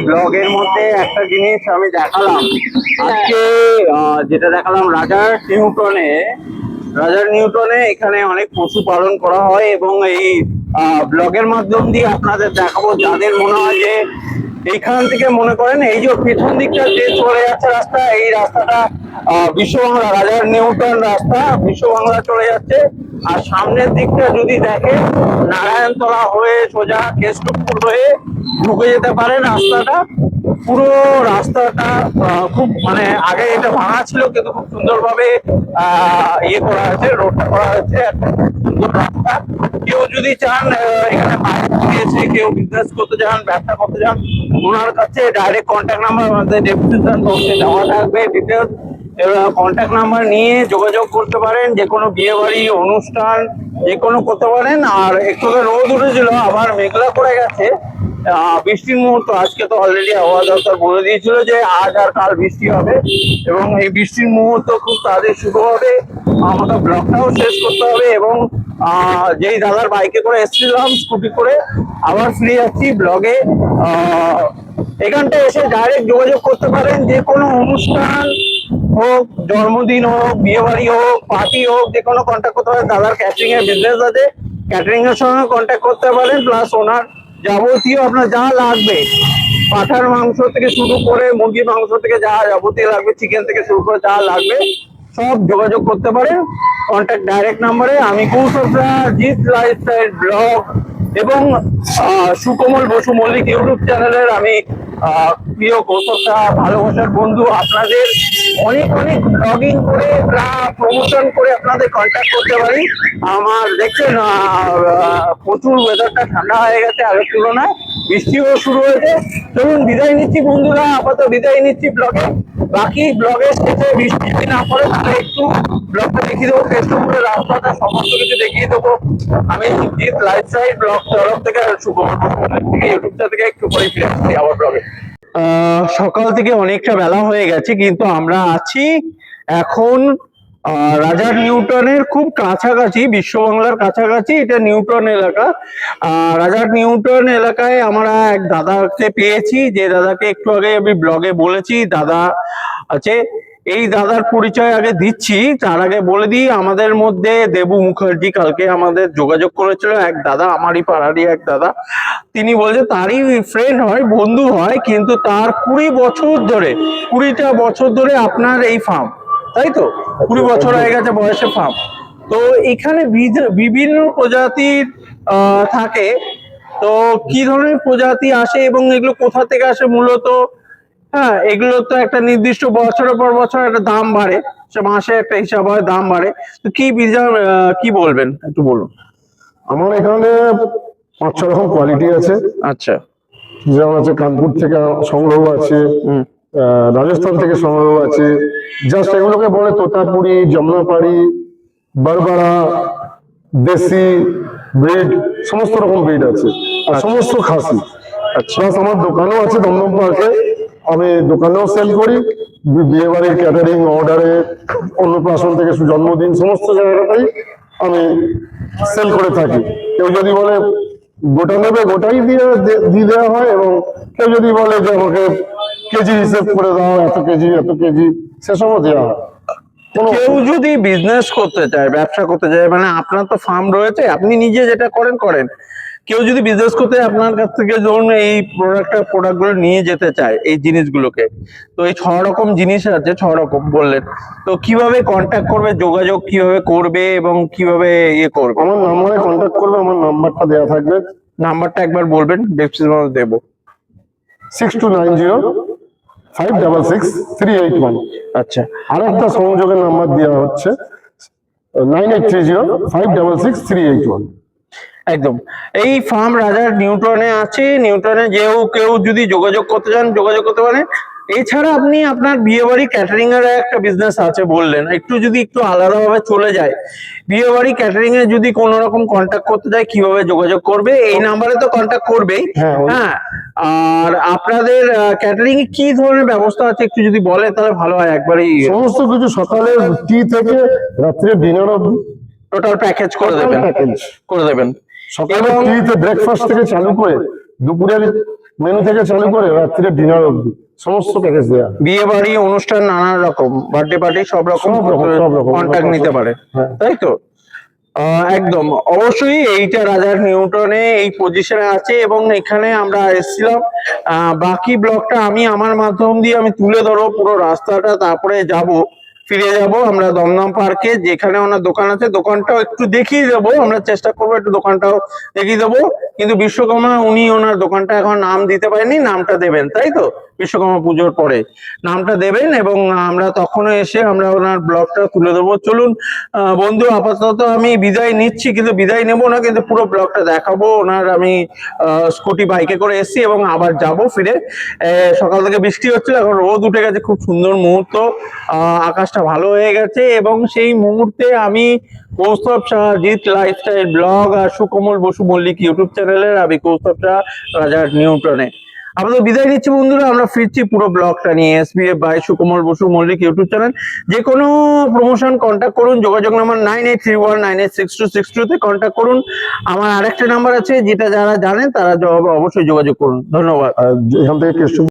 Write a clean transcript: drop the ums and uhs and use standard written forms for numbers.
ব্লগের মধ্যে একটা জিনিস আমি দেখালাম আজকে, যেটা দেখালাম রাজার নিউটনে এখানে অনেক পশু পালন করা হয় এবং এই ব্লগের মাধ্যম দিয়ে আপনাদের দেখাবো, যাদের মনে হয় যে এইখান থেকে মনে করেন এই যে পেছন দিকটা যে চলে যাচ্ছে রাস্তা, এই রাস্তাটা বিশ্ববাংলা রাজার নিউটন রাস্তা বিশ্ববাংলা চলে যাচ্ছে। আর সামনের দিকটা যদি দেখেন নারায়ণতলা হয়ে সোজা কেষ্টপুর হয়ে ঢুকে যেতে পারেন। রাস্তাটা পুরো রাস্তাটা খুব মানে আগে এটা ভাঙা ছিল কিন্তু খুব সুন্দরভাবে ইয়ে করা হয়েছে, রোডটা করা হয়েছে, সুন্দর রাস্তা। কেউ যদি চান এখানে বাইরে থেকে এসে কেউ বিজনেস করতে চান, ব্যবসা করতে চান, ওনার কাছে ডাইরেক্ট কন্ট্যাক্ট নাম্বার আমাদের ডেসক্রিপশন বক্সে দেওয়া থাকবে, ডিটেলস কন্ট্যাক্ট নাম্বার নিয়ে যোগাযোগ করতে পারেন। যে কোনো বিয়ে বাড়ি অনুষ্ঠান যে কোনো করতে পারেন। আর একটু রোদ উঠেছিল, আবার মেঘলা করে গেছে, বৃষ্টির মুহূর্ত। আজকে তো অলরেডি আবহাওয়া দপ্তর বলে দিয়েছিল যে আজ আর কাল বৃষ্টি হবে এবং এই বৃষ্টির মুহূর্ত খুব তাড়াতাড়ি শুরু হবে। আমাদের ব্লগটাও শেষ করতে হবে এবং যেই দাদার বাইকে করে এসেছিলাম স্কুটি করে, আবার ফিরে যাচ্ছি ব্লগে। এখানটা এসে ডাইরেক্ট যোগাযোগ করতে পারেন। যে কোনো অনুষ্ঠান হোক, জন্মদিন হোক, বিয়ে বাড়ি হোক, পার্টি হোক, যে কোনো কন্ট্যাক্ট করতে পারেন। দাদার ক্যাটারিং এর বিজনেস আছে, ক্যাটারিং এর সঙ্গে কন্ট্যাক্ট করতে পারেন। প্লাস ওনার যাবতীয় আপনার যা লাগবে, পাঠার মাংস থেকে শুরু করে মুরগির মাংস থেকে যা যাবতীয় লাগবে, চিকেন থেকে শুরু করে যা লাগবে সব যোগাযোগ করতে পারেন কন্ট্যাক্ট ডাইরেক্ট নাম্বারে। আমি কৌশলরা জিৎ লাইফস্টাইল ব্লগ এবং সুকমল বসু মল্লিক ইউটিউব চ্যানেলের আমি প্রিয় কৌশলটা ভালোবাসার বন্ধু। আপনাদের অনেক অনেক ব্লগিং করে প্রমোশন করে আপনাদের কন্ট্যাক্ট করতে পারি। আমার দেখছেন প্রচুর ওয়েদারটা ঠান্ডা হয়ে গেছে আগের তুলনায়, বৃষ্টিও শুরু হয়েছে। চলুন বিদায় নিচ্ছি বন্ধুরা, আপাতত বিদায় নিচ্ছি ব্লগে। বাকি ব্লগের শেষে বৃষ্টি যদি না পড়ে তাহলে একটু ব্লগটা দেখিয়ে দেবো, কেষ্টপুরের রাস্তাটা সমস্ত কিছু দেখিয়ে দেবো। আমি জিৎ লাইফস্টাইল ব্লগ তরফ থেকে ইউটিউবটা থেকে একটু করে ফিরে আসছি আবার ব্লগে। সকাল থেকে অনেকটা বেলা হয়ে গেছে কিন্তু আমরা আছি এখন রাজার নিউটনের খুব কাছাকাছি, বিশ্ববাংলার কাছাকাছি। এটা নিউটন এলাকা। রাজার নিউটন এলাকায় আমরা এক দাদাকে পেয়েছি, যে দাদাকে একটু আগে আমি ব্লগে বলেছি দাদা আছে। এই দাদার পরিচয় আগে দিচ্ছি, তার আগে বলে দিই আমাদের মধ্যে দেবু মুখার্জি কালকে আমাদের যোগাযোগ করেছিল, এক দাদা আমারই পাড়ারই এক দাদা। তিনি বলছে তারই ফ্রেন্ড হয়, বন্ধু হয়, কিন্তু তার 20টা বছর ধরে আপনার এই ফার্ম, তাই তো? 20 বছর হয়ে গেছে বয়সে ফার্ম। তো এখানে বিভিন্ন প্রজাতির থাকে। তো কি ধরনের প্রজাতি আসে এবং এগুলো কোথা থেকে আসে মূলত? হ্যাঁ, এগুলো তো একটা নির্দিষ্ট বছরের পর বছর একটা দাম বাড়ে, সে মাসে একটা হিসাব হয়, দাম বাড়ে। তো কি বলবেন একটু বলুন। আমার এখানে 5-6 রকম কোয়ালিটি আছে। আচ্ছা, যেমন আছে কানপুর থেকে সংগ্রহ আছে, রাজস্থান থেকে সংগ্রহ আছে। জাস্ট এগুলোকে বলে তোতাপুরি, যমুনাপাড়ি, বারবারা, দেশি ব্রিড, সমস্ত রকম ব্রিড আছে আর সমস্ত খাসি। প্লাস আমার দোকানও আছে দমদম পার্কে, আমি দোকানেও সেল করি। বিয়ে বাড়ির ক্যাটারিং অর্ডারে, অন্নপ্রাশন থেকে জন্মদিন সমস্ত জায়গাটাই আমি সেল করে থাকি। কেউ যদি বলে গোটা নেবে, গোটাই দিয়ে দেওয়া হয়, এবং কেউ যদি বলে যে আমাকে কেজি হিসেব করে দাও, এত কেজি, সেসবও দেওয়া হয়। কেউ যদি বিজনেস করতে চায়, ব্যবসা করতে চায়, মানে আপনার তো ফার্ম রয়েছে, আপনি নিজে যেটা করেন, কেউ যদি বিজনেস করতে আপনার কাছ থেকে ধরুন এই প্রোডাক্টগুলো নিয়ে যেতে চায়, এই জিনিসগুলোকে, তো এই 6 রকম জিনিস আছে, 6 রকম বললেন, তো কিভাবে কন্ট্যাক্ট করবে, যোগাযোগ কিভাবে করবে এবং কিভাবে ইয়ে করবে? আমার নাম্বারে কন্ট্যাক্ট করবে, আমার নাম্বারটা দেওয়া থাকবে। নাম্বারটা একবার বলবেন, ডেসক্রিপশনে দেবো। 6290-566-381। আচ্ছা, আর একটা সংযোগের নাম্বার দেওয়া হচ্ছে 9830-566-381। একদম। এই ফার্ম রাজার নিউটনে আছে। নিউটনে কেউ যদি যোগাযোগ করতে চান যোগাযোগ করতে পারেন। এছাড়া আপনি আপনার বিয়ে বাড়ি ক্যাটারিং এর একটা বিজনেস আছে বললেন, একটু আলাদাভাবে চলে যায়। বিয়ে বাড়ি ক্যাটারিং এ যদি কোনো রকম কন্ট্যাক্ট করতে চায় কিভাবে যোগাযোগ করবে? এই নাম্বারে তো কন্ট্যাক্ট করবেই। হ্যাঁ, আর আপনাদের ক্যাটারিং এ কি ধরনের ব্যবস্থা আছে একটু যদি বলেন তাহলে ভালো হয়। একবারই সমস্ত কিছু, সকালে টি থেকে রাত্রে ডিনার অবধি টোটাল প্যাকেজ করে দেবেন। সকালে টি ব্রেকফাস্ট থেকে চালু করে দুপুরের মেনু থেকে চালু করে রাত্রিরে ডিনার অবধি সমস্ত প্যাকেজ দেওয়া। বিয়ে বাড়ি অনুষ্ঠান নানা রকম, বার্থডে পার্টি সব রকম সব রকম কন্ট্যাক্ট নিতে পারে, হ্যাঁ। তাই তো? একদম অবশ্যই এইটা রাজার নিউটনে এই পজিশনে আছে এবং এখানে আমরা এসেছিলাম। বাকি ব্লগটা আমি আমার মাধ্যম দিয়ে আমি তুলে ধরবো পুরো রাস্তাটা, তারপরে ফিরে যাব আমরা দমদম পার্কে, যেখানে ওনার দোকান আছে দোকানটাও একটু দেখিয়ে দেবো, আমরা চেষ্টা করবো একটু দোকানটাও দেখিয়ে দেবো। কিন্তু বিশ্বকর্মা উনি ওনার দোকানটা এখন নাম দিতে পারেননি, নামটা দেবেন তাই তো? বিশ্বকর্মা পুজোর পরে নামটা দেবেন এবং আমরা তখনও এসে আমরা ওনার ব্লগটা তুলে দেবো। চলুন বন্ধু, আপাতত আমি বিদায় নিচ্ছি, কিন্তু বিদায় নেব না, কিন্তু পুরো ব্লগটা দেখাবো। ওনার আমি স্কুটি বাইকে করে এসেছি এবং আবার যাব ফিরে। সকাল থেকে বৃষ্টি হচ্ছিল, এখন রোদ উঠে গেছে, খুব সুন্দর মুহূর্ত, আকাশটা ভালো হয়ে গেছে এবং সেই মুহূর্তে আমি কৌস্তব শাহ, জিৎ লাইফস্টাইল ব্লগ আর সুকমল বসু মল্লিক ইউটিউব চ্যানেলের আমি কৌস্তব শাহ রাজার নিউটনে আপনাদের বিদায় নিচ্ছি বন্ধুরা। আমরা ফিরছি পুরো ব্লগটা নিয়ে SBF by Sukamal Basu Mallick YouTube channel. যে কোনো প্রমোশন কন্ট্যাক্ট করুন, যোগাযোগ নাম্বার 9831986262 তে কন্ট্যাক্ট করুন। আমার আরেকটা নাম্বার আছে, যেটা যারা জানেন তারা অবশ্যই যোগাযোগ করুন। ধন্যবাদ। আর এখান থেকে কৃষ্ণ